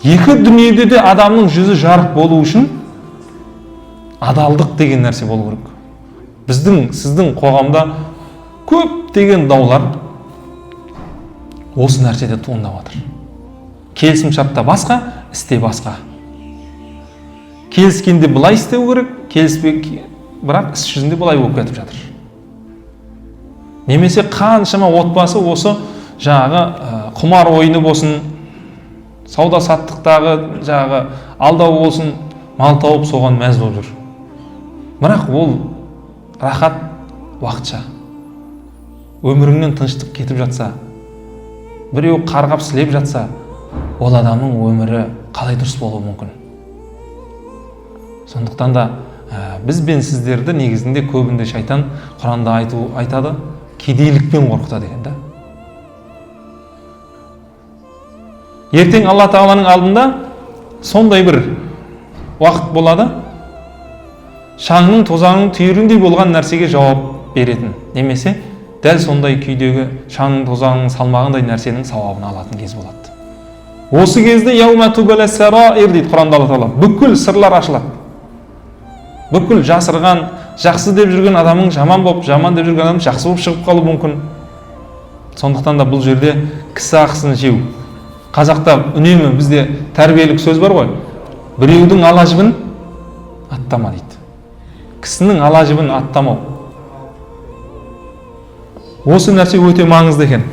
Екі дүниеде де адамның жүзі жарық болу үшін адалдық деген нәрсе болу керек. Сіздің қоғамда көптеген даулар осы нәрседе туындап жатыр. Келісімшартта басқа, істе басқа. Келіскенде былай істеу керек, бірақ іс жүзінде былай болып кетіп жатыр. Немесе қаншама отбасы осы жаңағы құмар ойыны болсын, сауда саттықтағы жаңағы алдау болсын, мал тауып соған мәз болып жүр. Бірақ ол рахат уақытша. Өміріңнен тыныштық кетіп жатса, біреу қарғап сілеп жатса, ол адамның өмірі қалай дұрыс болуы мүмкін. Сондықтан да біз бен сіздерді негізінде көбінде шайтан Құранда айтады, кедейлікпен қорқытады деген да. Ертең Алла Тағаланың алдында сондай бір уақыт болады, шаңның тозаңның түйіріндей болған нәрсеге жауап беретін, немесе дәл сондай күйдегі шаңның тозаңның салмағындай нәрсенің сауабын алатын кез болады. Осы кезде яума тубала сараир дейді Құранда Алла Тағала. Бүкіл сырлар ашылады. Бүкіл жасырған, жақсы деп жүрген адамың жаман болып, жаман деп жүрген адам жақсы болып шығып қалуы мүмкін. Сондықтан да бұл жерде кісі ақысын жеу. Қазақта үнемі бізде тәрбиелік сөз бар ғой. Біреудің ала жібін аттама дейді. Кісінің ала жібін аттамау. Осы нәрсе өте маңызды екен.